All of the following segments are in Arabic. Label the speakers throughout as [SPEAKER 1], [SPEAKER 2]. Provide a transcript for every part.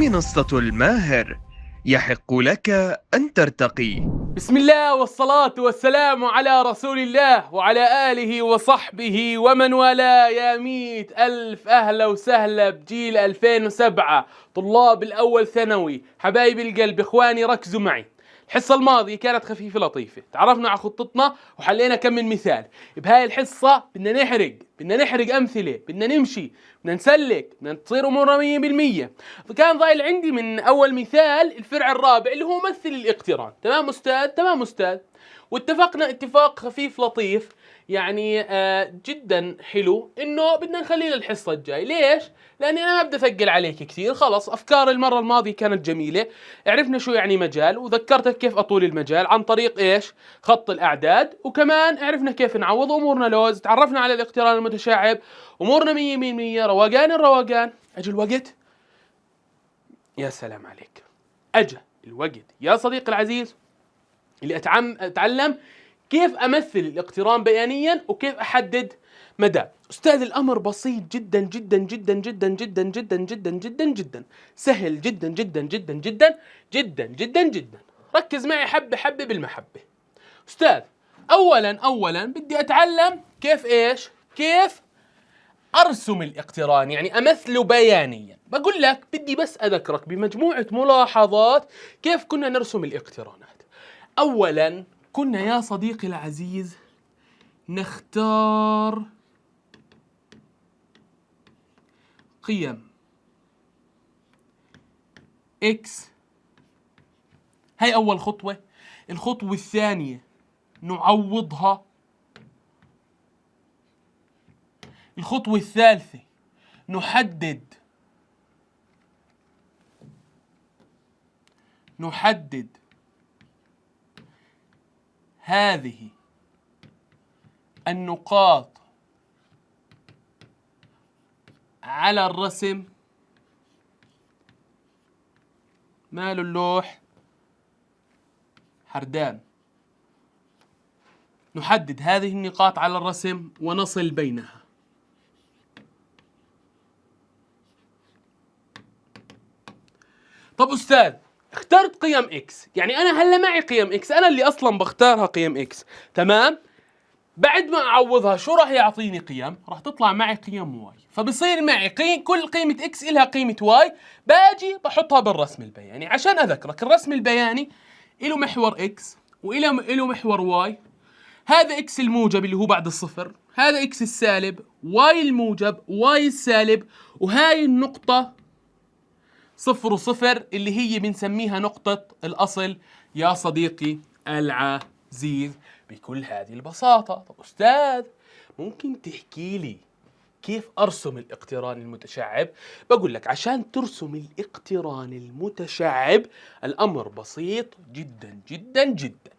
[SPEAKER 1] منصة الماهر، يحق لك أن ترتقي.
[SPEAKER 2] بسم الله والصلاة والسلام على رسول الله وعلى آله وصحبه ومن والاه. يا 100,000 أهلا وسهلا بجيل 2007 طلاب الأول ثانوي. حبايب القلب إخواني ركزوا معي. الحصة الماضية كانت خفيفة لطيفة، تعرفنا على خطتنا وحلينا كم من مثال. بهاي الحصة بدنا نحرق أمثلة، بدنا نمشي، بدنا نسلك، بدنا تصير أمورنا 100%. فكان ضايل عندي من أول مثال الفرع الرابع اللي هو مثل الاقتران. تمام أستاذ؟ تمام أستاذ. واتفقنا اتفاق خفيف لطيف يعني جدا حلو انه بدنا نخليه للحصه الجاي. ليش؟ لاني انا ما بدي اثقل عليك كثير. خلص افكار المره الماضيه كانت جميله، عرفنا شو يعني مجال، وذكرتك كيف اطول المجال عن طريق ايش؟ خط الاعداد، وكمان عرفنا كيف نعوض امورنا لوز، تعرفنا على الاقتران المتشعب، امورنا 100%. روقان الروقان. اجى الوقت، يا سلام عليك، اجى الوقت يا صديقي العزيز اللي اتعلم كيف امثل الاقتران بيانيا وكيف احدد مدى. استاذ الامر بسيط جدا جدا جدا جدا جدا جدا جدا جدا جدا، سهل جدا جدا جدا جدا جدا جدا جدا. ركز معي حبه حبه بالمحبه. استاذ اولا بدي اتعلم كيف ايش؟ كيف ارسم الاقتران، يعني امثله بيانيا. بقول لك بدي بس اذكرك بمجموعه ملاحظات كيف كنا نرسم الاقترانات. اولا كنا يا صديقي العزيز نختار قيم x، هاي أول خطوة. الخطوة الثانية نعوضها. الخطوة الثالثة نحدد هذه النقاط على الرسم. ماله اللوح حردان. نحدد هذه النقاط على الرسم ونصل بينها. طب أستاذ اخترت قيم x، يعني أنا هلا معي قيم x، أنا اللي أصلا بختارها قيم x. تمام؟ بعد ما أعوضها شو راح يعطيني قيم؟ راح تطلع معي قيم y، فبصير معي كل قيمة x إلها قيمة y. باجي بحطها بالرسم البياني. عشان أذكرك الرسم البياني إله محور x وإله محور y. هذا x الموجب اللي هو بعد الصفر، هذا x السالب، y الموجب، y السالب، وهاي النقطة 0 و0 اللي هي بنسميها نقطة الأصل يا صديقي العزيز بكل هذه البساطة. طب أستاذ ممكن تحكي لي كيف أرسم الاقتران المتشعب؟ بقول لك عشان ترسم الاقتران المتشعب الأمر بسيط جدا جدا جدا.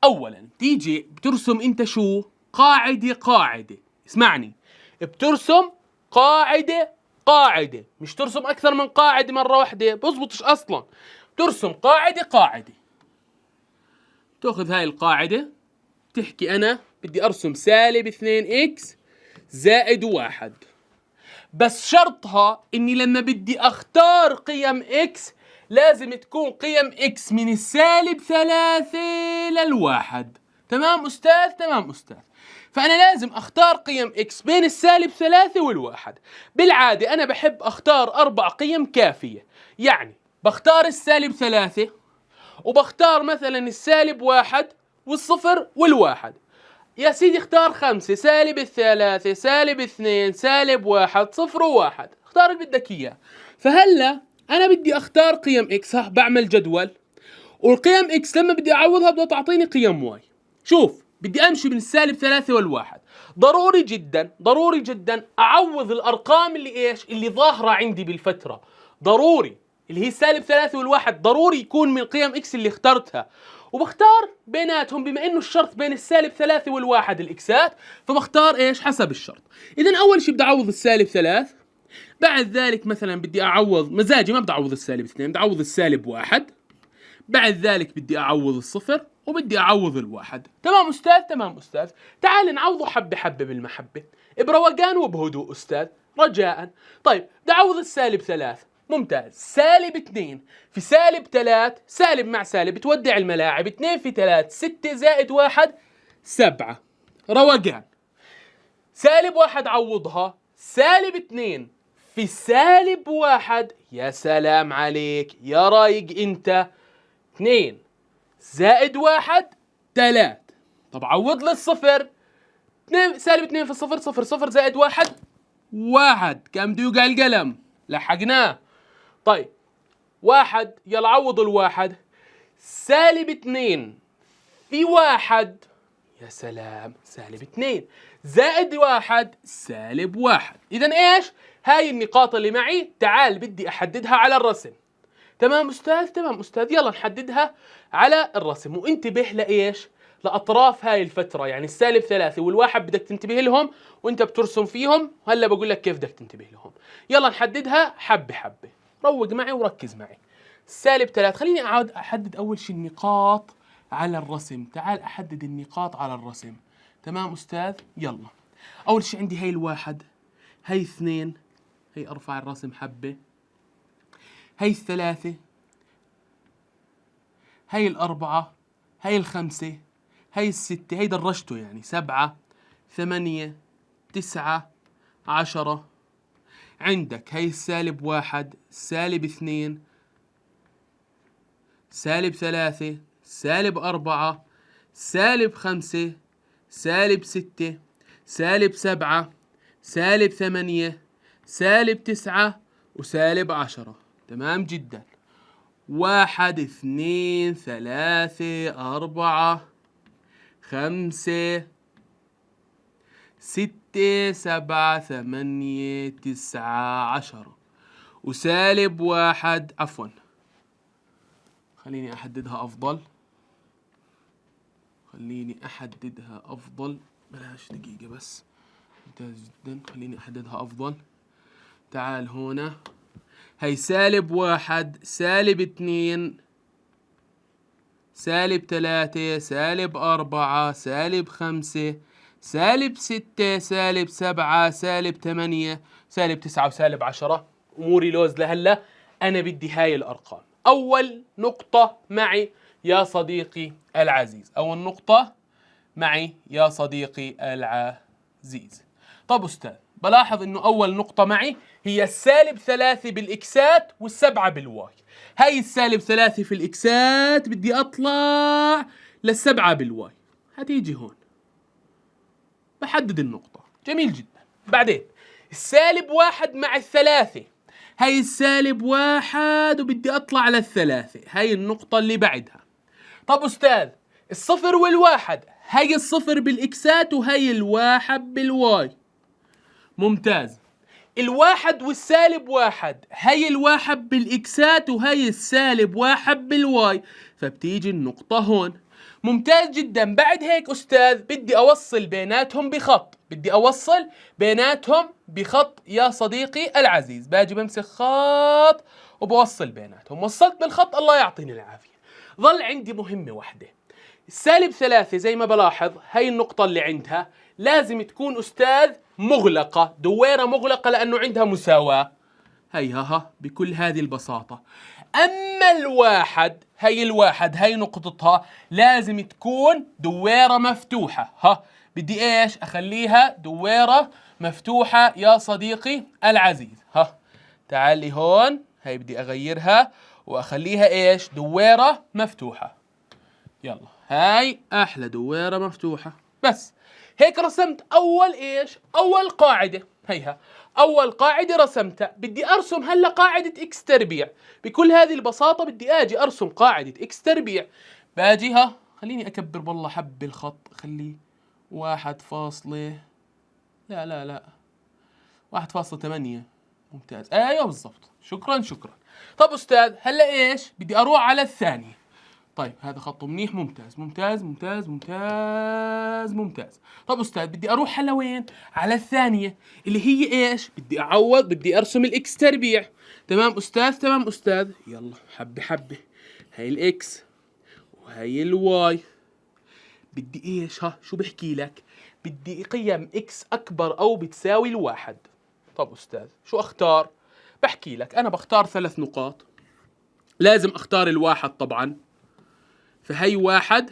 [SPEAKER 2] أولا تيجي بترسم أنت شو؟ قاعدة. اسمعني، بترسم قاعدة، مش ترسم أكثر من قاعدة مرة واحدة، بزبطش أصلا. ترسم قاعدة. تأخذ هاي القاعدة تحكي أنا بدي أرسم سالب 2x زائد 1، بس شرطها إني لما بدي أختار قيم x لازم تكون قيم x من السالب 3 للواحد. تمام أستاذ؟ تمام أستاذ. فأنا لازم أختار قيم x بين السالب 3 والواحد. بالعادة أنا بحب أختار 4 قيم كافية، يعني بختار السالب 3 وبختار مثلا السالب 1 والصفر والواحد. يا سيدي اختار 5، سالب 3، سالب 2، سالب 1، 0 و1، اختار اللي بدك اياه. فهلا انا بدي اختار قيم x، بعمل جدول، والقيم x لما بدي اعوضها بدها تعطيني قيم y. شوف بدي امشي من السالب 3 والواحد. ضروري جدا اعوض الارقام اللي ظاهرة عندي بالفترة. ضروري اللي هي السالب 3 والواحد ضروري يكون من قيم x اللي اخترتها، وبختار بيناتهم بما انه الشرط بين السالب 3 والواحد الاكسات، فبختار ايش؟ حسب الشرط. اذا اول شيء بدي اعوض السالب 3، بعد ذلك مثلا بدي اعوض مزاجي ما بدي اعوض السالب 2، بدي اعوض السالب 1، بعد ذلك بدي اعوض الصفر وبدي اعوض الواحد. تمام استاذ؟ تمام استاذ. تعال نعوضه حبه حبه بالمحبه، بروقان وبهدوء استاذ رجاء. طيب بدي اعوض السالب 3، ممتاز. سالب 2 في سالب 3، سالب مع سالب تودع الملاعب، 2 في 3 6 زائد 1 7. روقان. سالب 1 عوضها، سالب 2 في سالب 1. يا سلام عليك يا رايق انت. 2 زائد 1 3. طب عوض لي الصفر. 2 سالب 2 في الصفر صفر، صفر زائد 1 1. كم بده يوقع القلم؟ لحقناه. طيب 1 يلا عوض الواحد. سالب 2 في 1. يا سلام. سالب 2 زائد 1 سالب 1. إذا إيش؟ هاي النقاط اللي معي تعال بدي أحددها على الرسم. تمام أستاذ؟ تمام أستاذ. يلا نحددها على الرسم، وانتبه لإيش؟ لأطراف هاي الفترة، يعني السالب 3 والواحد بدك تنتبه لهم وانت بترسم فيهم، هلا بقول لك كيف بدك تنتبه لهم. يلا نحددها حبة حبة. روق معي وركز معي. السالب 3 خليني أقعد أحدد أول شيء النقاط على الرسم. تعال أحدد النقاط على الرسم. تمام أستاذ؟ يلا. أول شيء عندي هاي الواحد، هاي 2، هاي أرفع الرسم حبة، هاي 3، هاي 4، هاي 5، هاي 6، هاي درجته يعني 7 8 9 10. عندك هاي السالب 1 سالب 2 سالب 3 سالب 4 سالب 5 سالب 6 سالب 7 سالب 8 سالب 9 وسالب 10. تمام جدا. 1 2 3 4 5 6 7 8 9 10 وسالب 1. عفوا خليني أحددها أفضل. بلاش دقيقة بس. ممتاز جدا. خليني أحددها أفضل. تعال هنا. هي سالب 1 سالب 2 سالب 3 سالب 4 سالب 5 سالب 6 سالب 7 سالب 8 سالب 9 وسالب 10. أموري لوز لهلا. أنا بدي هاي الأرقام. أول نقطة معي يا صديقي العزيز، أول نقطة معي يا صديقي العزيز. طب أستاذ بلاحظ إنه أول نقطة معي هي السالب 3 بالإكسات والسبعة بالواي. هاي السالب 3 في الإكسات بدي أطلع للسبعة بالواي، هتيجي هون بحدد النقطة. جميل جدا. بعدين السالب 1 مع الثلاثة، هاي السالب 1 وبدي أطلع للثلاثة، هاي النقطة اللي بعدها. طب أستاذ الصفر والواحد، هاي الصفر بالإكسات وهاي الواحد بالواي. ممتاز. الواحد والسالب 1، هاي الواحد بالإكسات وهاي السالب 1 بالواي، فبتيجي النقطة هون. ممتاز جدا. بعد هيك أستاذ بدي أوصل بيناتهم بخط يا صديقي العزيز. باجي بمسك خط وبوصل بيناتهم. وصلت بالخط الله يعطيني العافية. ظل عندي مهمة واحدة. السالب 3 زي ما بلاحظ هاي النقطة اللي عندها لازم تكون أستاذ مغلقة، دويرة مغلقة، لأنه عندها مساواة. هي بكل هذه البساطة. أما الواحد، هاي نقطتها لازم تكون دويرة مفتوحة. بدي إيش أخليها دويرة مفتوحة يا صديقي العزيز. تعالي هون، هاي بدي أغيرها وأخليها إيش دويرة مفتوحة. يلا هاي أحلى دويرة مفتوحة. بس هيك رسمت أول قاعدة. هيها أول قاعدة رسمتها. بدي أرسم هلا قاعدة إكس تربيع. بكل هذه البساطة بدي أجي أرسم قاعدة إكس تربيع. باجيها خليني أكبر والله حب الخط، خليه 1.8. ممتاز. أيوة بالضبط. شكرا. طب أستاذ هلا إيش بدي أروح على الثانية. طيب هذا خط منيح. ممتاز. طب أستاذ بدي أروح على وين؟ على الثانية اللي هي إيش؟ بدي أرسم الإكس تربيع. تمام أستاذ. يلا حبة. هاي الإكس وهاي الواي. بدي إيش؟ شو بحكي لك؟ بدي قيم إكس أكبر أو بتساوي 1. طب أستاذ شو أختار؟ بحكي لك أنا بختار 3 نقاط، لازم أختار الواحد طبعا، فهي 1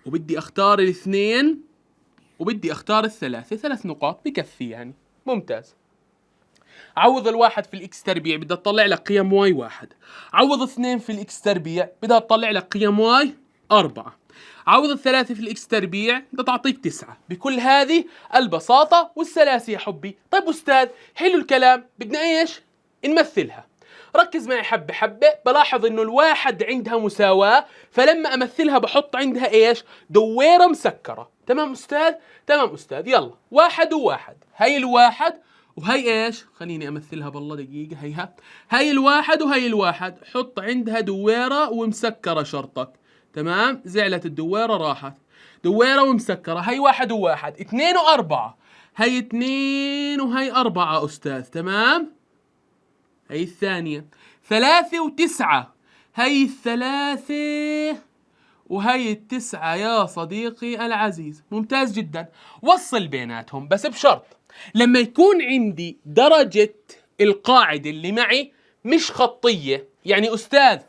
[SPEAKER 2] وبدي أختار 2 وبدي أختار 3. 3 نقاط بكفي يعني. ممتاز. عوض الواحد في الإكس تربيع بدها تطلع لك قيم واي 1. عوض 2 في الإكس تربيع بدها تطلع لك قيم واي 4. عوض 3 في الإكس تربيع بدها تعطيك 9. بكل هذه البساطة والسلاسة يا حبي. طيب أستاذ حلو الكلام، بدنا إيش؟ نمثلها. ركز معي حبة حبة. بلاحظ إنه الواحد عندها مساواة، فلما أمثلها بحط عندها إيش؟ دويرة مسكرة. تمام أستاذ؟ تمام أستاذ. يلا 1 و1. هي الواحد وهي ايش؟ خليني امثلها بالله دقيقة. هيها هي الواحد وهي الواحد، حط عندها دويرة ومسكرة شرطك. تمام؟ زعلت الدويرة راحت. دويرة ومسكرة. هي 1 و1. 2 و4. هي 2 وهي 4 أستاذ. تمام؟ هي الثانية. 3 و9. هي 3 وهي 9 يا صديقي العزيز. ممتاز جدا. وصل بيناتهم بس بشرط، لما يكون عندي درجة القاعدة اللي معي مش خطية، يعني أستاذ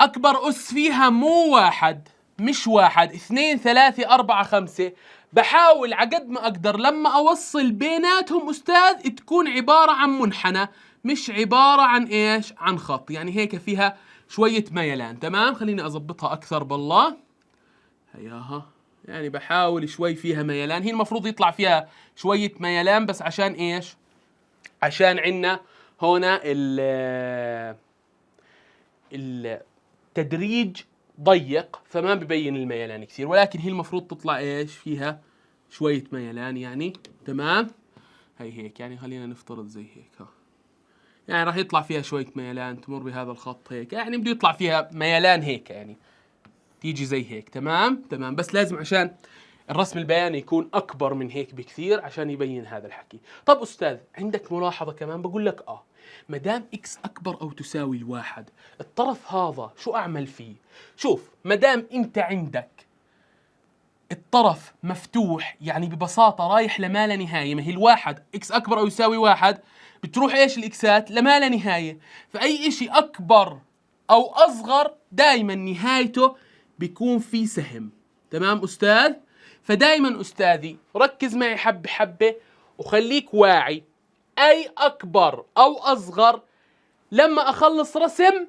[SPEAKER 2] أكبر أس فيها مو 1، مش 1، 2 3 4 5، بحاول عقد ما أقدر لما أوصل بيناتهم أستاذ تكون عبارة عن منحنى، مش عبارة عن إيش؟ عن خط. يعني هيك فيها شوية ميلان. تمام؟ خليني أضبطها أكثر بالله. هياها يعني بحاول شوي فيها ميلان. هي المفروض يطلع فيها شوية ميلان، بس عشان إيش؟ عشان عنا هنا التدريج ضيق فما ببين الميلان كثير، ولكن هي المفروض تطلع إيش؟ فيها شوية ميلان يعني. تمام؟ هي هيك يعني. خلينا نفترض زي هيك. ها يعني راح يطلع فيها شوية ميلان تمر بهذا الخط هيك، يعني بده يطلع فيها ميلان هيك يعني، تيجي زي هيك. تمام؟ تمام. بس لازم عشان الرسم البياني يكون أكبر من هيك بكثير عشان يبين هذا الحكي. طب أستاذ عندك ملاحظة كمان؟ بقول لك ما دام إكس أكبر أو تساوي 1، الطرف هذا شو أعمل فيه؟ شوف، ما دام أنت عندك الطرف مفتوح، يعني ببساطة رايح لما لا نهاية. ما هي الواحد إكس أكبر أو يساوي 1، بتروح إيش الإكسات؟ لما لا نهاية. فأي إشي أكبر أو أصغر دايما نهايته بيكون في سهم. تمام أستاذ؟ فدايما أستاذي ركز معي حبة حبة وخليك واعي. أي أكبر أو أصغر لما أخلص رسم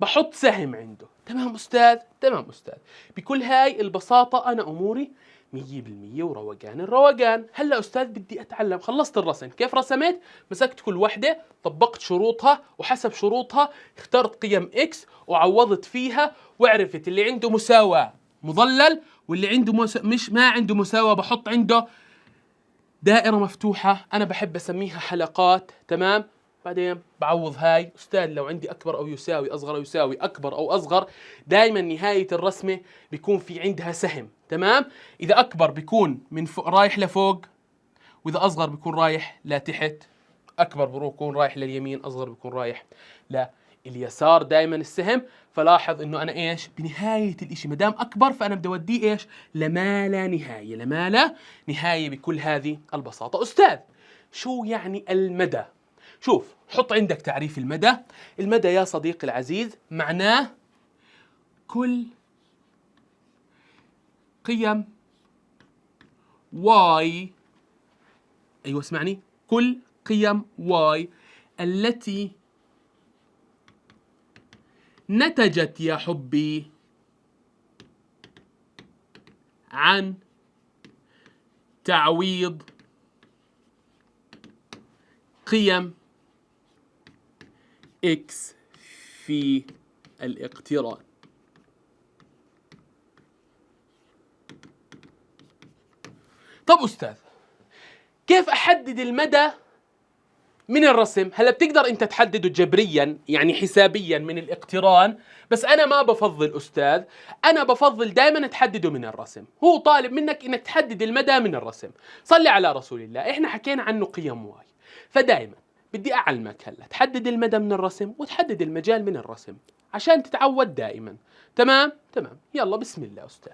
[SPEAKER 2] بحط سهم عنده. تمام أستاذ؟ تمام أستاذ. بكل هاي البساطة أنا أموري 100% وروقان الروقان. هلا أستاذ بدي أتعلم. خلصت الرسم، كيف رسمت؟ مسكت كل وحدة، طبقت شروطها، وحسب شروطها اخترت قيم إكس وعوضت فيها، وعرفت اللي عنده مساواة مظلل، واللي عنده مش ما عنده مساواة بحط عنده دائرة مفتوحة. أنا بحب أسميها حلقات. تمام؟ بعدين بعوض هاي. أستاذ لو عندي أكبر أو يساوي، أصغر أو يساوي، أكبر أو أصغر، دائما نهاية الرسمة بيكون في عندها سهم. تمام؟ إذا أكبر بيكون من فوق رايح لفوق، وإذا أصغر بيكون رايح لتحت. أكبر بيكون رايح لليمين، أصغر بيكون رايح لليسار. دائما السهم. فلاحظ إنه أنا إيش؟ بنهاية الإشي ما دام أكبر فأنا بدي أوديه إيش؟ لما لا نهاية. لما لا نهاية بكل هذه البساطة. أستاذ شو يعني المدى؟ شوف، حط عندك تعريف المدى. المدى يا صديقي العزيز معناه كل قيم واي، أيوة اسمعني، كل قيم واي التي نتجت يا حبي عن تعويض قيم إكس في الاقتران. طب أستاذ كيف أحدد المدى من الرسم؟ هلا بتقدر أنت تحدده جبريا يعني حسابيا من الاقتران، بس أنا ما بفضل أستاذ، أنا بفضل دائما تحدده من الرسم. هو طالب منك إنك تحدد المدى من الرسم. صلي على رسول الله. إحنا حكينا عنه قيم واي، فدائما بدي أعلمك هلا تحدد المدى من الرسم وتحدد المجال من الرسم عشان تتعود دائما. تمام؟ تمام. يلا بسم الله أستاذ.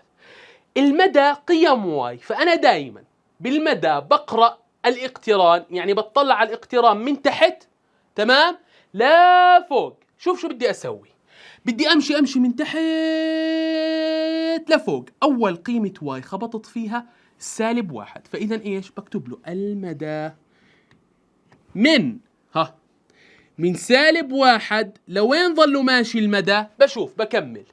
[SPEAKER 2] المدى قيم واي، فأنا دائما بالمدى بقرأ الاقتران، يعني بطلع على الاقتران من تحت تمام؟ لا فوق. شوف شو بدي اسوي. بدي امشي من تحت لفوق. اول قيمة واي خبطت فيها -1، فاذا ايش بكتب له؟ المدى من -1 لوين ظلوا ماشي المدى؟ بشوف بكمل،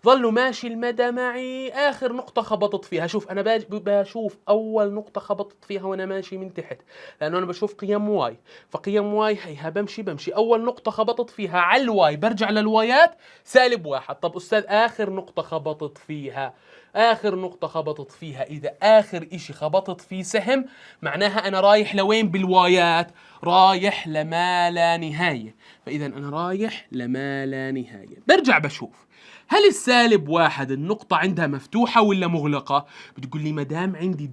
[SPEAKER 2] ظلوا ماشي المدى معي آخر نقطة خبطت فيها. شوف أنا بشوف أول نقطة خبطت فيها وأنا ماشي من تحت، لأنه أنا بشوف قيم واي، فقيم واي هيها بمشي أول نقطة خبطت فيها على الواي برجع للوايات -1. طب أستاذ آخر نقطة خبطت فيها، آخر نقطة خبطت فيها إذا آخر إشي خبطت فيه سهم معناها أنا رايح لوين بالوايات؟ رايح لما لا نهاية. فإذا أنا رايح لما لا نهاية. برجع بشوف هل -1 النقطة عندها مفتوحة ولا مغلقة؟ بتقول لي مدام عندي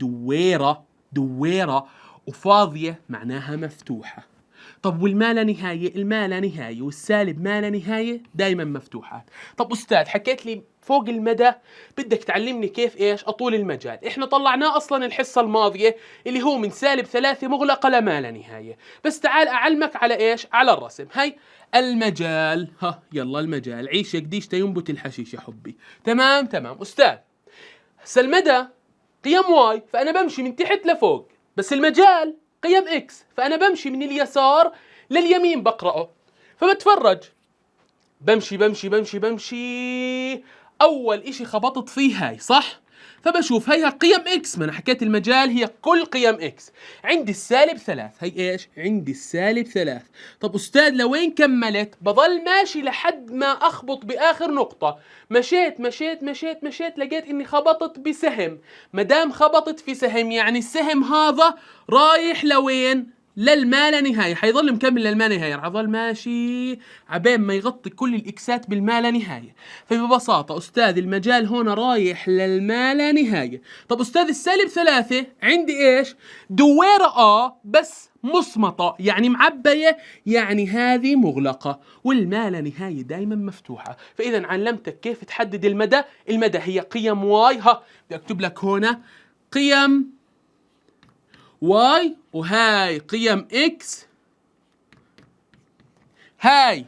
[SPEAKER 2] دويرة وفاضية معناها مفتوحة. طب والما لا نهاية؟ الما لا نهاية والسالب ما لا نهاية دايما مفتوحات. طب أستاذ حكيت لي فوق المدى، بدك تعلمني كيف ايش اطول المجال. احنا طلعناه اصلا الحصة الماضية اللي هو من -3 مغلقة لما لا نهاية. بس تعال اعلمك على ايش؟ على الرسم. هاي المجال، يلا المجال، عيش قديش ينبت الحشيش يا حبي. تمام أستاذ، هسا المدى قيم واي فأنا بمشي من تحت لفوق، بس المجال قيم اكس فأنا بمشي من اليسار لليمين بقرأه. فبتفرج بمشي أول إشي خبطت فيه هاي، صح؟ فبشوف هيها قيم اكس، ما انا حكيت المجال هي كل قيم اكس. عندي -3، هي ايش؟ عندي -3. طب استاذ لوين كملت؟ بضل ماشي لحد ما اخبط باخر نقطة. مشيت لقيت اني خبطت بسهم. مدام خبطت في سهم يعني السهم هذا رايح لوين؟ للما لا نهاية. حيظل مكمل للما لا نهاية، راح اظل ماشي عبين ما يغطي كل الاكسات بالما لا نهاية. فببساطة استاذ المجال هنا رايح للما لا نهاية. طب استاذ -3 عندي ايش؟ دويرة بس مصمطة يعني معبية، يعني هذه مغلقة، والما لا نهاية دايما مفتوحة. فاذا علمتك كيف تحدد المدى. المدى هي قيم واي، بدي اكتب لك هنا قيم واي، وهاي قيم اكس، هاي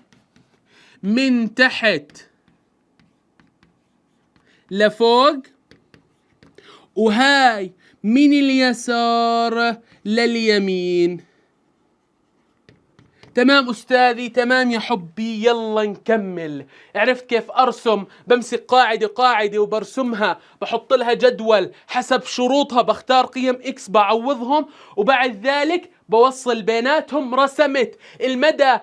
[SPEAKER 2] من تحت لفوق، وهاي من اليسار لليمين. تمام أستاذي؟ تمام يا حبي. يلا نكمل. عرفت كيف أرسم؟ بمسك قاعدة وبرسمها، بحط لها جدول حسب شروطها، بختار قيم إكس بعوضهم، وبعد ذلك بوصل بيناتهم. رسمت المدى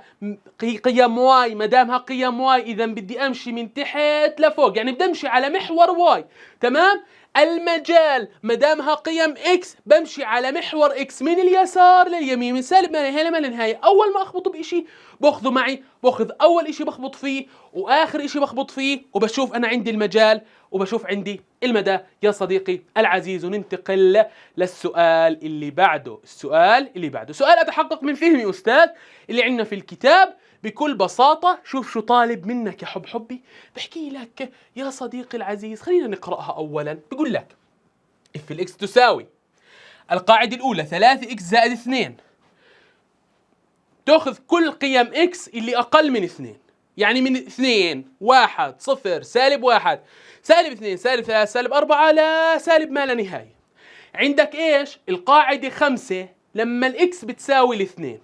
[SPEAKER 2] قيم واي، مدامها قيم واي إذا بدي أمشي من تحت لفوق، يعني بدي أمشي على محور واي. تمام؟ المجال مدامها قيم اكس بمشي على محور اكس من اليسار لليمين، من سالب ما نهاية لما نهاية. اول ما اخبط بشيء باخذه معي، باخذ اول اشي بخبط فيه واخر اشي بخبط فيه، وبشوف انا عندي المجال وبشوف عندي المدى يا صديقي العزيز. وننتقل للسؤال اللي بعده. سؤال اتحقق من فهمي استاذ اللي عندنا في الكتاب بكل بساطة. شوف شو طالب منك يا حبي. بحكي لك يا صديقي العزيز، خلينا نقرأها أولا. بقول لك اف الاكس تساوي القاعدة الأولى 3x زائد 2، تأخذ كل قيم x اللي أقل من 2، يعني من 2 1 0 -1 -2 -3 -4 لا سالب ما لا نهاية. عندك ايش؟ القاعدة 5 لما الاكس بتساوي الاثنين،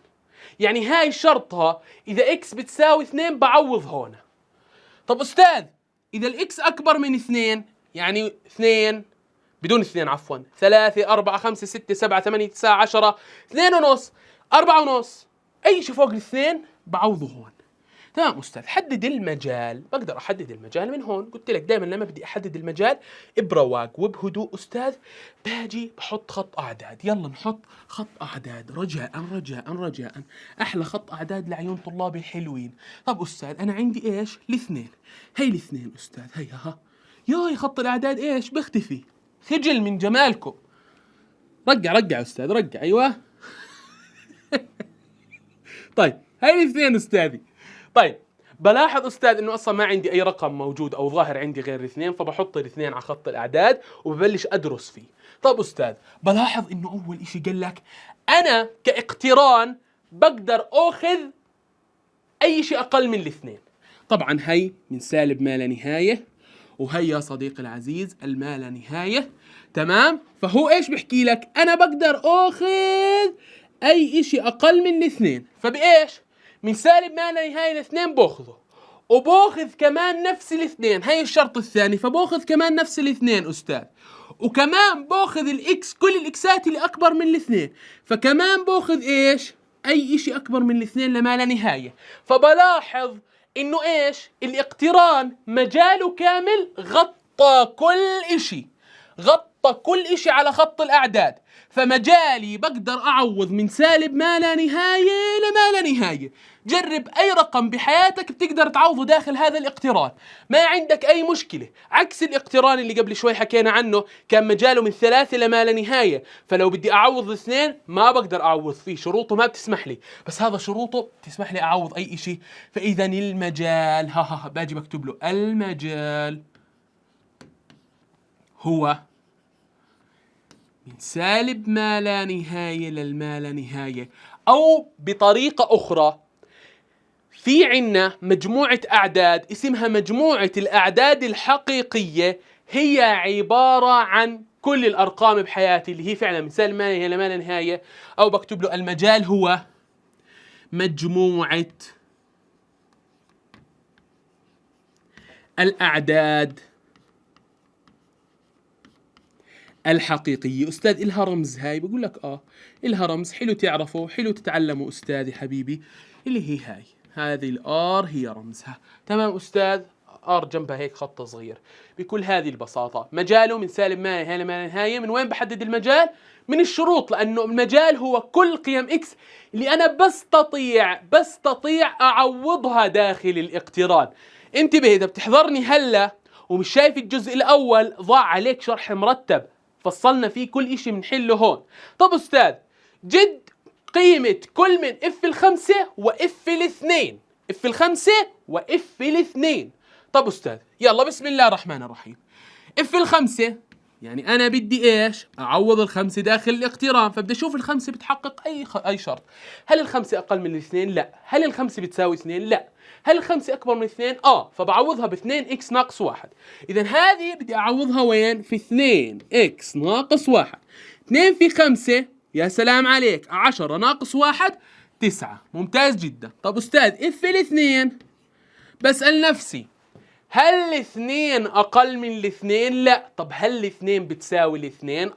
[SPEAKER 2] يعني هاي شرطها إذا إكس بتساوي 2 بعوض هون. طب أستاذ إذا الإكس أكبر من 2، يعني 2 بدون 2 عفوا 3 4 5 6 7 8 9 10 2.5 4.5، أي شيء فوق الاثنين بعوضه هون. تمام أستاذ. حدد المجال. بقدر أحدد المجال من هون. قلت لك دائما لما بدي أحدد المجال برواق وبهدوء أستاذ، باجي بحط خط أعداد. يلا نحط خط أعداد رجاء. أحلى خط أعداد لعيون طلابي الحلوين. طب أستاذ أنا عندي إيش؟ الاثنين. هي الاثنين أستاذ، هي ياي خط الأعداد إيش؟ بختفي. خجل من جمالكم. رجع أستاذ، رجع. أيوة. طيب هاي الاثنين أستاذي. طيب بلاحظ أستاذ إنه أصلا ما عندي أي رقم موجود أو ظاهر عندي غير الاثنين، فبحط الاثنين على خط الأعداد وببلش أدرس فيه. طب أستاذ بلاحظ إنه أول إشي قال لك أنا كاقتران بقدر أخذ أي شيء أقل من الاثنين. طبعا هي من سالب ما لا نهاية، وهي يا صديقي العزيز الما لا نهاية. تمام؟ فهو ايش بحكي لك؟ أنا بقدر آخذ أي شيء أقل من الاثنين، فبإيش؟ من سالب ما لا نهاية الاثنين باخذه، وباخذ كمان نفس الاثنين، هي الشرط الثاني، فباخذ كمان نفس الاثنين أستاذ، وكمان باخذ الإكس كل الإكسات اللي أكبر من الاثنين، فكمان باخذ إيش؟ أي شيء أكبر من الاثنين لما لا نهاية. فبلاحظ إنه إيش؟ الاقتران مجاله كامل غطى كل إشي، غطى كل إشي على خط الأعداد، فمجالي بقدر أعوض من سالب ما لا نهاية لما لا نهاية. جرب أي رقم بحياتك بتقدر تعوضه داخل هذا الاقتران، ما عندك أي مشكلة، عكس الاقتران اللي قبل شوي حكينا عنه كان مجاله من 3 لما لا نهاية، فلو بدي أعوض 2 ما بقدر أعوض فيه، شروطه ما بتسمح لي، بس هذا شروطه بتسمح لي أعوض أي إشي. فإذا المجال باجي بكتب له المجال هو من سالب ما لا نهاية للما لا نهاية، أو بطريقة أخرى في عنا مجموعة أعداد اسمها مجموعة الأعداد الحقيقية، هي عبارة عن كل الأرقام بحياتي اللي هي فعلا من سالب ما لا نهاية لما لا نهاية، أو بكتب له المجال هو مجموعة الأعداد الحقيقية. أستاذ إلها رمز هاي؟ بقول لك إلها رمز، حلو تعرفه، حلو تتعلمه أستاذي حبيبي، اللي هي هاي، هذه الآر هي رمزها. تمام أستاذ؟ آر جنبها هيك خط صغير. بكل هذه البساطة مجاله من سالب ما لا نهاية. من وين بحدد المجال؟ من الشروط، لأنه المجال هو كل قيم إكس اللي أنا بستطيع أعوضها داخل الاقتران. انتبه، إذا بتحضرني هلا ومش شايف الجزء الأول ضاع عليك شرح مرتب فصلنا فيه كل إشي بنحله هون. طب أستاذ، جد قيمة كل من اف الخمسة واف الاثنين، اف الخمسة واف الاثنين. طب أستاذ يلا بسم الله الرحمن الرحيم. اف الخمسة يعني أنا بدي إيش؟ أعوض الخمسة داخل الاقتران، فبدي أشوف الخمسة بتحقق أي شرط. هل الخمسة أقل من الاثنين؟ لا. هل الخمسة بتساوي 2؟ لا. هل الخمسة أكبر من 2؟ فبعوضها ب 2x ناقص 1. إذا هذه بدي أعوضها وين؟ في 2x ناقص 1. 2 في 5 يا سلام عليك، 10 ناقص 1 9. ممتاز جدا. طب أستاذ اف الاثنين، بسأل نفسي هل الاثنين أقل من الاثنين؟ لا. طب هل الاثنين بتساوي الاثنين؟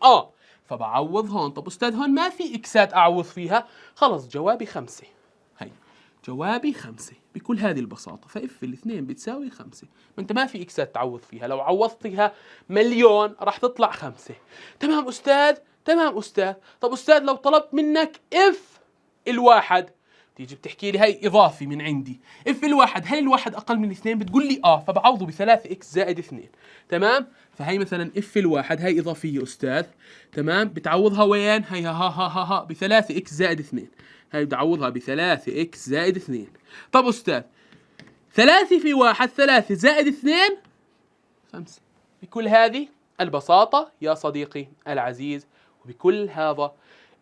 [SPEAKER 2] فبعوض هون. طب أستاذ هون ما في إكسات أعوض فيها، خلص جوابي 5. هي جوابي 5 بكل هذه البساطة. فإف الاثنين بتساوي 5، ما أنت ما في إكسات تعوض فيها، لو عوضت فيها مليون راح تطلع 5. تمام أستاذ؟ تمام أستاذ. طب أستاذ لو طلبت منك إف الواحد، تيجي بتحكي لي هي إضافي من عندي، إف الواحد، هل الواحد أقل من الاثنين؟ بتقول لي فبعوضه ب3x زائد 2. تمام؟ فهي مثلا إف الواحد هي إضافية أستاذ، تمام؟ بتعوضها وين؟ هي ب3x زائد 2. هاي بتعوضها ب3x زائد 2. طب أستاذ 3 في 1 3 زائد 2 5. بكل هذه البساطة يا صديقي العزيز، وبكل هذا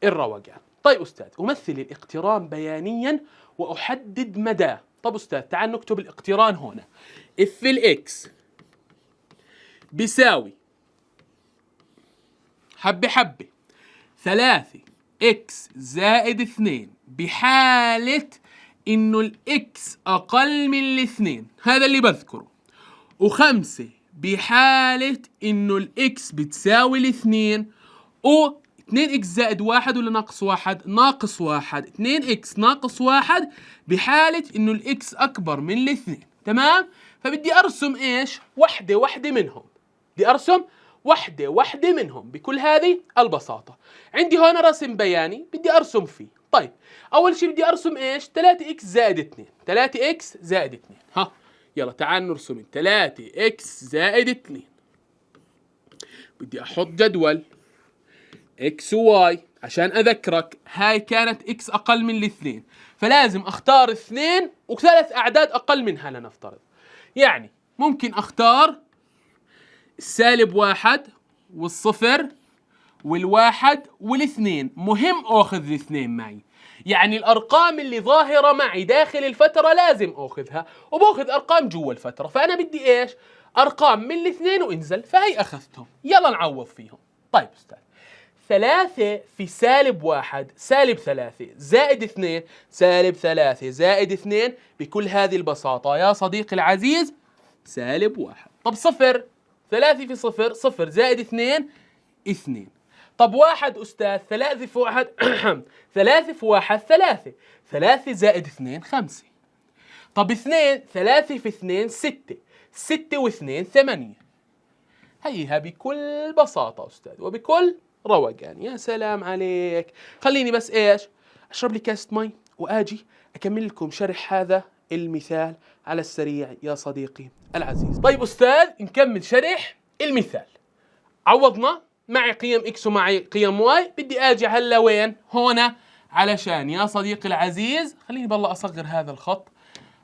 [SPEAKER 2] الروقان. طيب أستاذ، أمثل الاقتران بيانيا وأحدد مداه. طب أستاذ تعال نكتب الاقتران هنا. اف الاكس بيساوي حبة 3x زائد 2 بحالة إنه الإكس أقل من الاثنين، هذا اللي بذكره. و5 بحالة إنه الإكس بتساوي الاثنين. و 2x زائد 1 ولا ناقص 1؟ ناقص 1. 2x ناقص 1 بحالة إنه الإكس أكبر من الاثنين. تمام؟ فبدي أرسم إيش؟ واحدة منهم. بدي أرسم واحدة منهم بكل هذه البساطة. عندي هون رسم بياني بدي أرسم فيه. طيب أول شيء بدي أرسم إيش؟ 3x زائد 2. 3x زائد 2. يلا تعال نرسم 3x زائد 2. بدي أحط جدول x و y عشان أذكرك هاي كانت x أقل من الاثنين، فلازم أختار 2 و3 أعداد أقل منها لنفترض. يعني ممكن أختار -1 والصفر والواحد والاثنين، مهم أخذ الاثنين معي. يعني الأرقام اللي ظاهرة معي داخل الفترة لازم أخذها، وبأخذ أرقام جوا الفترة. فأنا بدي إيش؟ أرقام من الاثنين وانزل، فهي أخذتهم. يلا نعوض فيهم. طيب أستاذ، 3 في -1 -3 زائد 2 -3 زائد 2 بكل هذه البساطة يا صديقي العزيز -1. طب 0، 3 في 0 0 زائد 2 2. طب 1 أستاذ، 3 في 1 3 في 1 3 3 زائد 2 5. طب 2، 3 في 2 6 6 و2 8. هيها بكل بساطة أستاذ وبكل روقان. يا سلام عليك. خليني بس إيش أشرب لي كاسة مي وآجي أكمل لكم شرح هذا المثال على السريع يا صديقي العزيز. طيب أستاذ، نكمل شرح المثال. عوضنا معي قيم إكس ومعي قيم واي. بدي آجي هلا وين؟ هنا، علشان يا صديقي العزيز خليني بالله أصغر هذا الخط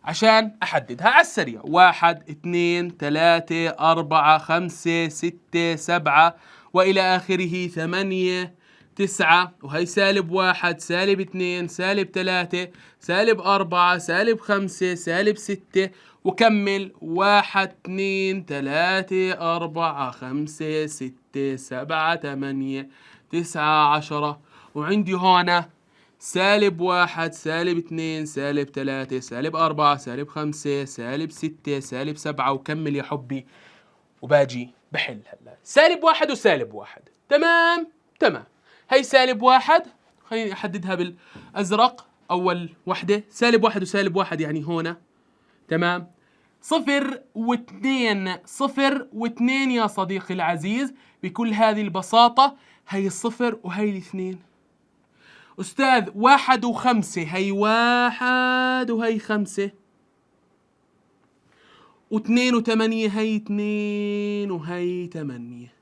[SPEAKER 2] عشان أحددها على السريع. 1 2 3 4 5 6 7 وإلى آخره 8 9. وهي -1 -2 -3 -4 -5 -6 وكمل 1 2 3 4 5 6 7 8 9 10. وعندي هنا -1 -2 -3 -4 -5 -6 -7 وكمل يا حبي. وباجي بحل هلا -1 وسالب 1. تمام. هي -1، خليني احددها بالازرق اول وحده. -1 وسالب 1 يعني هنا. تمام. 0 و2 0 و2 يا صديقي العزيز بكل هذه البساطة. هي الصفر وهي الاثنين. أستاذ 1 و5، هي 1 وهي 5. و2 و8 هي 2 وهي 8.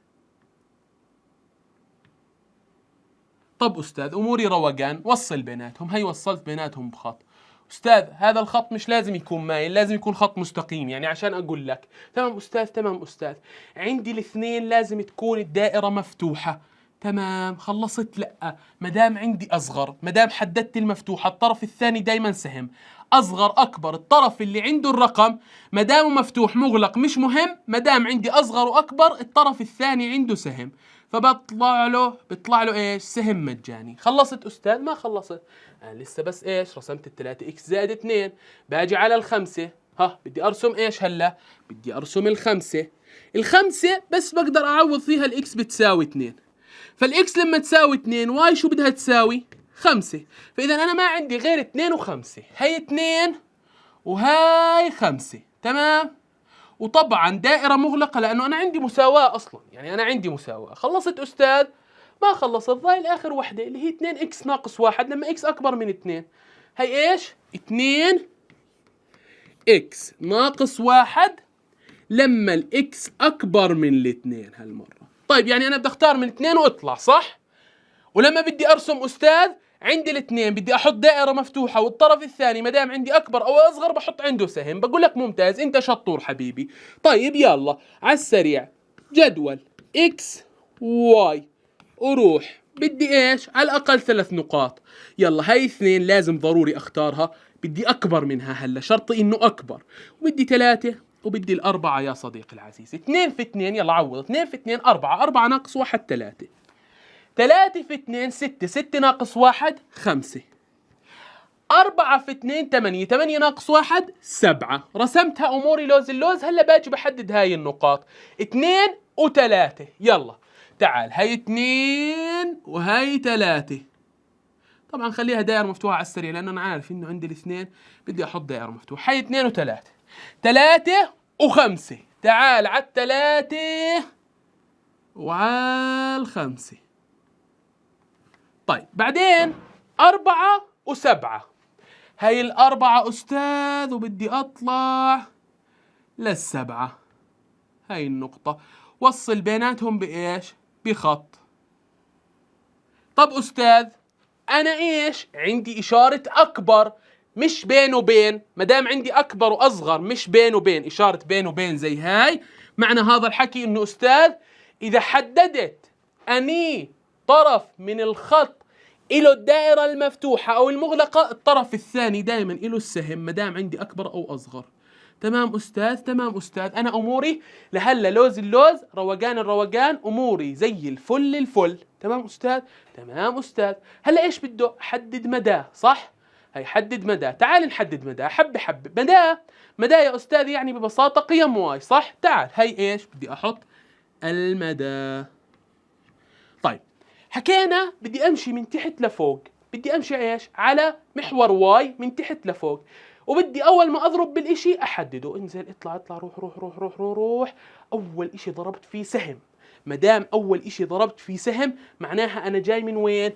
[SPEAKER 2] طب أستاذ أموري روقان، وصل بيناتهم. هي وصلت بيناتهم بخط. أستاذ هذا الخط مش لازم يكون مايل، لازم يكون خط مستقيم، يعني عشان أقول لك. تمام أستاذ. تمام أستاذ. عندي الاثنين لازم تكون الدائرة مفتوحة. تمام. خلصت؟ لأ، مدام عندي أصغر، مدام حددت المفتوحة الطرف الثاني دايما سهم. أصغر أكبر، الطرف اللي عنده الرقم مدامه مفتوح مغلق مش مهم، مدام عندي أصغر وأكبر الطرف الثاني عنده سهم، فبطلع له إيش؟ سهم مجاني. خلصت أستاذ؟ ما خلصت، أنا لسه بس إيش رسمت 3x زائد 2. باجي على الخمسة. بدي أرسم إيش هلا؟ بدي أرسم الخمسة بس بقدر أعوض فيها الإكس بتساوي 2. فالإكس لما تساوي 2 واي شو بدها تساوي؟ 5. فإذا أنا ما عندي غير 2 و5. هي 2 وهاي 5. تمام. وطبعا دائرة مغلقة لأنه أنا عندي مساواة أصلا، يعني أنا عندي مساواة. خلصت أستاذ؟ ما خلصت، ضايل آخر وحدة اللي هي 2x - 1 لما x أكبر من 2. هي إيش؟ 2x - 1 لما الإكس أكبر من الاثنين هالمرة. طيب يعني أنا بدي أختار من 2 وأطلع، صح؟ ولما بدي أرسم أستاذ عندي الاثنين بدي أحط دائرة مفتوحة، والطرف الثاني مدام عندي أكبر أو أصغر بحط عنده سهم. بقول لك ممتاز، أنت شطور حبيبي. طيب يلا على السريع جدول X Y وروح. بدي إيش؟ على الأقل 3 نقاط. يلا هاي 2 لازم ضروري أختارها، بدي أكبر منها هلا، شرطي إنه أكبر. وبدي 3 وبدي 4 يا صديقي العزيز. 2 في 2 يلا عوض. 2 في 2 4. 4 ناقص 1 3. 3 في 2 6. 6 ناقص 1 5. 4 في 2 8. 8 ناقص 1 7. رسمتها أموري لوز اللوز. هلا باجي بحدد هاي النقاط 2 و3. يلا تعال، هاي 2 وهاي 3. طبعا خليها دائرة مفتوحة على السريع لأنه أنا عارف إنه عندي الاثنين بدي أحط دائرة مفتوحة. هاي 2 و3. 3 و5. تعال على 3 وعلى 5. طيب بعدين 4 و7. هاي 4 أستاذ وبدي أطلع 7. هاي النقطة وصل بيناتهم بإيش؟ بخط. طب أستاذ أنا إيش؟ عندي إشارة أكبر مش بين وبين. مدام عندي أكبر وأصغر مش بين وبين، إشارة بين وبين زي هاي. معنى هذا الحكي إنه أستاذ إذا حددت أني طرف من الخط إله الدائرة المفتوحة أو المغلقة، الطرف الثاني دائما إله السهم ما دام عندي أكبر أو أصغر. تمام أستاذ؟ تمام أستاذ. أنا أموري لهلا لوز اللوز، روقان الروقان، أموري زي الفل الفل. تمام أستاذ؟ تمام أستاذ. هلا إيش بده؟ حدد مدى، صح؟ هي حدد مدى. تعال نحدد مدى حبة حبة. مدى يا أستاذ يعني ببساطة قيم واي، صح؟ تعال هي إيش؟ بدي أحط المدى. طيب حكينا بدي امشي من تحت لفوق، بدي امشي ايش؟ على محور واي من تحت لفوق، وبدي اول ما اضرب بالاشي احدده، انزل اطلع اطلع روح روح روح روح روح روح. اول اشي ضربت فيه سهم، ما دام اول اشي ضربت فيه سهم معناها انا جاي من وين؟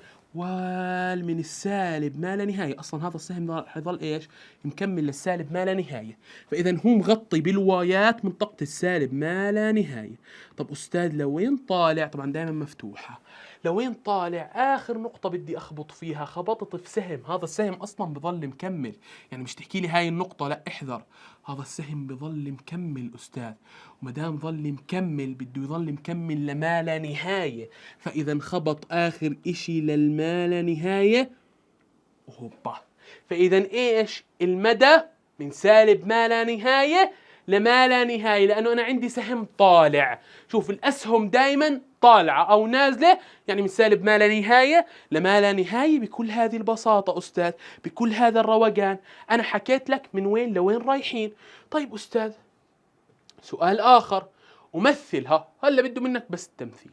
[SPEAKER 2] من السالب ما لا نهايه. اصلا هذا السهم راح يظل ايش؟ مكمل للسالب ما لا نهايه، فاذا هو مغطي بالوايات منطقه السالب ما لا نهايه. طب استاذ لوين طالع؟ طبعا دائما مفتوحه. لوين طالع؟ اخر نقطه بدي اخبط فيها، خبطت في سهم، هذا السهم اصلا بظل مكمل، يعني مش تحكي لي هاي النقطه، لا احذر، هذا السهم بظل مكمل استاذ، وما دام ظل مكمل بده يظل مكمل لما لا نهايه، فاذا خبط اخر اشي للما لا نهايه، هوبا. فاذا ايش المدى؟ من سالب ما لا نهايه لما لا نهايه، لانه انا عندي سهم طالع. شوف الاسهم دائما طالعه او نازله، يعني من سالب ما لا نهايه لما لا نهايه بكل هذه البساطه استاذ، بكل هذا الروقان. انا حكيت لك من وين لوين رايحين. طيب استاذ سؤال اخر، ومثلها، هلا بده منك بس تمثيل.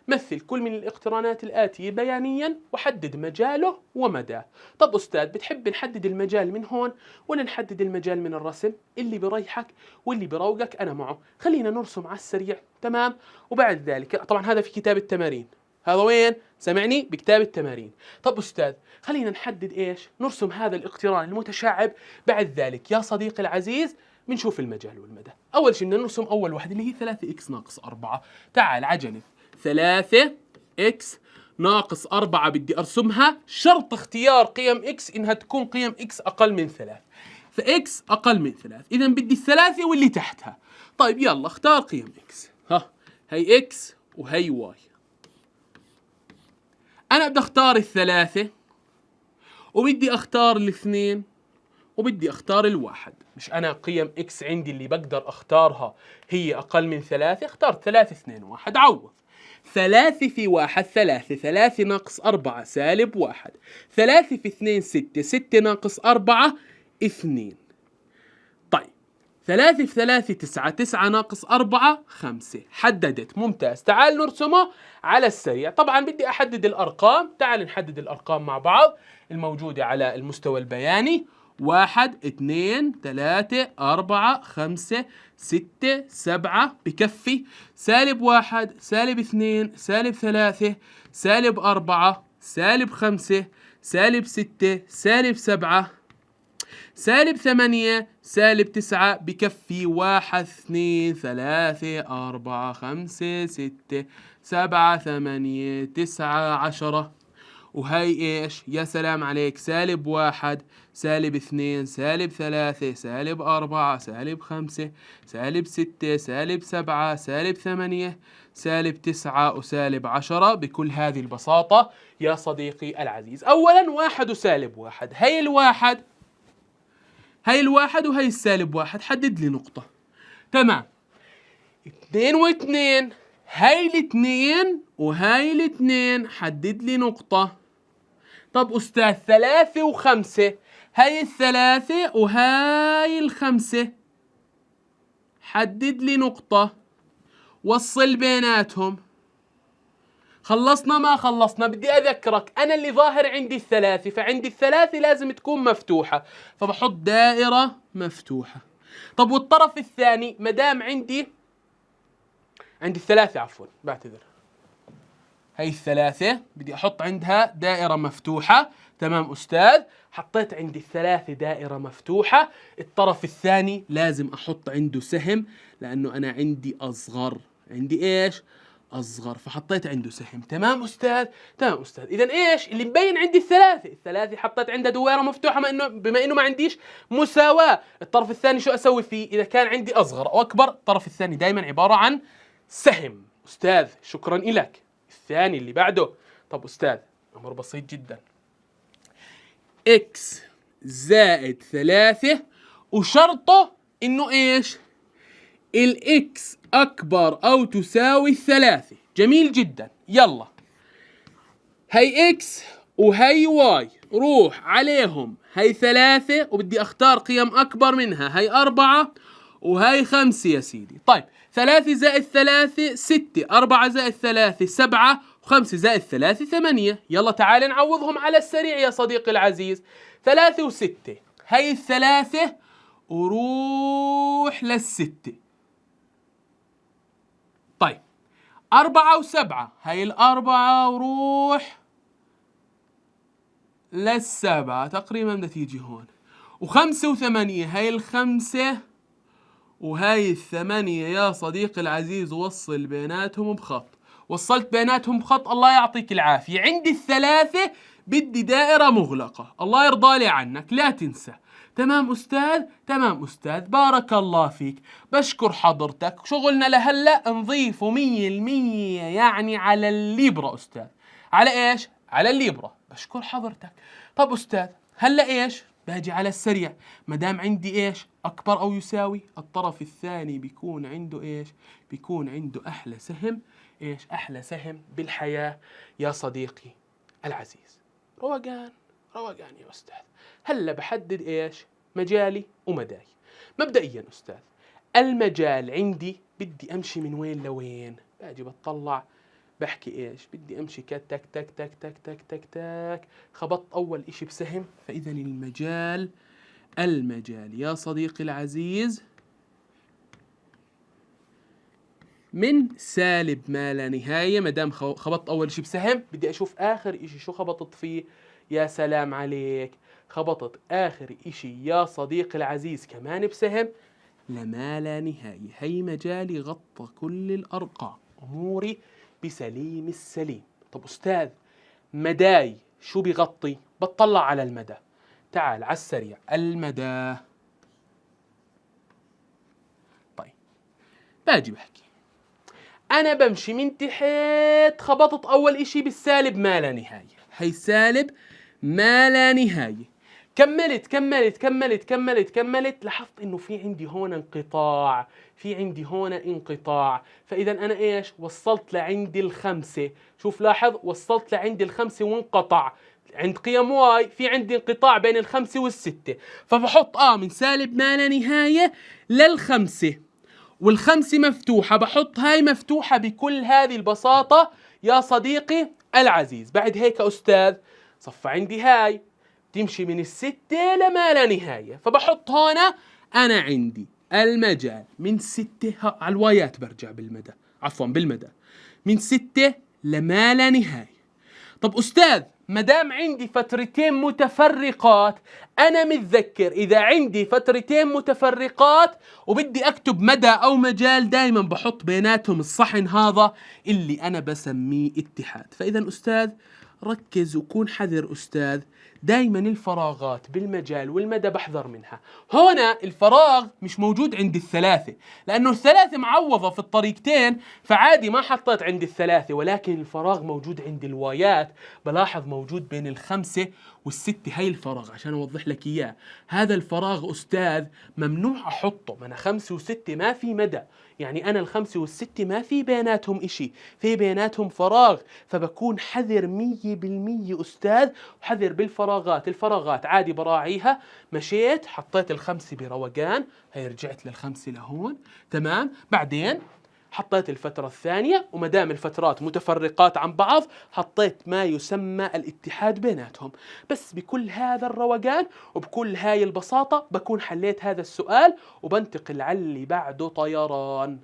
[SPEAKER 2] مثل كل من الاقترانات الآتية بيانيا وحدد مجاله ومداه. طب أستاذ بتحب نحدد المجال من هون ولا نحدد المجال من الرسم؟ اللي بريحك واللي بروقك أنا معه. خلينا نرسم على السريع، تمام؟ وبعد ذلك طبعا هذا في كتاب التمارين، هذا وين؟ سمعني بكتاب التمارين. طب أستاذ خلينا نحدد إيش؟ نرسم هذا الاقتران المتشعب. بعد ذلك يا صديقي العزيز بنشوف المجال والمدى. أول شيء بدنا نرسم أول واحد اللي هي 3x ناقص 4. تعال عجنب 3x ناقص 4 بدي أرسمها، شرط اختيار قيم x إنها تكون قيم x أقل من 3، فx أقل من 3، إذا بدي الثلاثة واللي تحتها. طيب يلا اختار قيم x، هي x وهي y. أنا بدي أختار الثلاثة وبدي أختار الاثنين وبدي أختار الواحد. مش أنا قيم x عندي اللي بقدر أختارها هي أقل من 3، اخترت 3 2 1. عوض 3 في 1 3، 3 ناقص 4 سالب 1، 3 في 2 6، 6 ناقص 4 2. طيب 3 في 3 9، 9 ناقص 4 5. حددت، ممتاز. تعال نرسمه على السريع. طبعا بدي أحدد الأرقام، تعال نحدد الأرقام مع بعض الموجودة على المستوى البياني. 1 2 3 4 5 6 7 بكفي. سالب 1 سالب 2 سالب 3 سالب 4 سالب 5 سالب 6 سالب 7 سالب 8 سالب 9 بكفي. 1 2 3 4 5 6 7 8 9 10. وهي ايش؟ يا سلام عليك، سالب 1 سالب 2 سالب 3 سالب 4 سالب 5 سالب 6 سالب 7 سالب 8 سالب 9 وسالب 10 بكل هذه البساطة يا صديقي العزيز. أولا 1 وسالب 1، هي الواحد وهي السالب 1، حدد لي نقطة. تمام. 2 و2، هاي الاثنين وهاي الاثنين، حدد لي نقطة. طب أستاذ 3 و5، هاي الثلاثة وهاي الخمسة، حدد لي نقطة، وصل بيناتهم. خلصنا ما خلصنا؟ بدي أذكرك أنا اللي ظاهر عندي الثلاثة، فعندي الثلاثة لازم تكون مفتوحة، فبحط دائرة مفتوحة. طب والطرف الثاني مدام عندي الثلاثة، عفوا بعتذر، هي الثلاثة بدي أحط عندها دائرة مفتوحة. تمام أستاذ، حطيت عندي الثلاثة دائرة مفتوحة. الطرف الثاني لازم أحط عنده سهم، لأنه أنا عندي أصغر، عندي إيش؟ أصغر، فحطيت عنده سهم. تمام أستاذ؟ تمام أستاذ. إذا إيش اللي مبين عندي؟ الثلاثة حطيت عندها دوائر مفتوحة، بما إنه ما عنديش مساواة. الطرف الثاني شو أسوي فيه؟ إذا كان عندي أصغر أو أكبر، الطرف الثاني دائما عبارة عن سهم. أستاذ شكرا إلك. الثاني اللي بعده. طب أستاذ أمر بسيط جدا. إكس زائد 3 وشرطه إنه إيش؟ الإكس أكبر أو تساوي 3. جميل جدا. يلا هي إكس وهي واي، روح عليهم. هي 3 وبدي أختار قيم أكبر منها. هي 4 وهي 5 يا سيدي. طيب 3 زائد 3 6، 4 زائد 3 7، و5 زائد 3 8. يلا تعال نعوضهم على السريع يا صديقي العزيز. 3 و6، هي 3 وروح لل6. طيب 4 و7، هي 4 وروح لل7 تقريبا بدها تيجي هون. و5 و8، هي 5 وهي 8 يا صديقي العزيز. وصل بيناتهم بخط. وصلت بيناتهم بخط، الله يعطيك العافية. عندي 3 بدي دائرة مغلقة، الله يرضى لي عنك لا تنسى. تمام أستاذ؟ تمام أستاذ، بارك الله فيك، بشكر حضرتك. شغلنا لهلأ نضيفه 100% يعني على الليبرا أستاذ. على إيش؟ على الليبرا. بشكر حضرتك. طب أستاذ هلأ إيش؟ باجي على السريع. مدام عندي إيش؟ أكبر أو يساوي، الطرف الثاني بيكون عنده إيش؟ بيكون عنده أحلى سهم. إيش؟ أحلى سهم بالحياة يا صديقي العزيز. روقان روقان يا أستاذ. هلا بحدد إيش؟ مجالي ومداي. مبدئيا أستاذ المجال عندي بدي أمشي من وين لوين؟ باجي بطلع بحكي إيش؟ بدي أمشي تك تك تك تك تك تك تك. خبطت أول إشي بسهم، فإذا المجال يا صديقي العزيز من سالب ما لا نهاية. مدام خبطت أول إشي بسهم بدي أشوف آخر إشي شو خبطت فيه. يا سلام عليك، خبطت آخر إشي يا صديقي العزيز كمان بسهم لما لا نهاية. هي مجالي غطى كل الأرقام، أموري بسليم السليم. طب أستاذ مداي شو بيغطي؟ بتطلع على المدى. تعال على السريع المدى. طيب باجي بحكي أنا بمشي من تحت. خبطت أول إشي بالسالب ما لا نهاية، هي سالب ما لا نهاية. كملت كملت كملت كملت كملت، لاحظت إنه في عندي هون انقطاع، في عندي هون انقطاع. فإذا أنا إيش؟ وصلت لعندي الخمسة. شوف لاحظ، وصلت لعندي الخمسة وانقطع. عند قيم واي في عندي انقطاع بين الخمسة والستة، فبحط من سالب ما لا نهاية للخمسة، والخمسة مفتوحة. بحط هاي مفتوحة بكل هذه البساطة يا صديقي العزيز. بعد هيك أستاذ صف عندي هاي تمشي من الستة لما لا نهاية، فبحط هنا أنا عندي المجال من 6 على الوايات، برجع بالمدى، عفوا بالمدى، من 6 لما لا نهاية. طب أستاذ مدام عندي فترتين متفرقات، أنا متذكر إذا عندي فترتين متفرقات وبدي أكتب مدى أو مجال، دايما بحط بيناتهم الصحن هذا اللي أنا بسميه اتحاد. فإذا أستاذ ركز وكون حذر أستاذ، دايما الفراغات بالمجال والمدى بحذر منها. هنا الفراغ مش موجود عند الثلاثة، لأنه الثلاثة معوضة في الطريقتين، فعادي ما حطيت عند الثلاثة، ولكن الفراغ موجود عند الوايات. بلاحظ موجود بين الخمسة والستة. هاي الفراغ عشان أوضح لك إياه. هذا الفراغ أستاذ ممنوع أحطه. ما أنا 5 و6 ما في مدى، يعني أنا ال5 وال6 ما في بيناتهم إشي، في بيناتهم فراغ. فبكون حذر 100% أستاذ، وحذر بالفراغات. الفراغات عادي براعيها. مشيت حطيت ال5 بروقان، هي رجعت لل5 لهون، تمام. بعدين حطيت الفترة الثانية، ومدام الفترات متفرقات عن بعض حطيت ما يسمى الاتحاد بيناتهم. بس بكل هذا الروقان وبكل هاي البساطة بكون حليت هذا السؤال، وبنتقل على اللي بعده. طيران.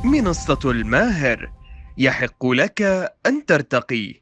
[SPEAKER 1] منصة الماهر، يحق لك أن ترتقي.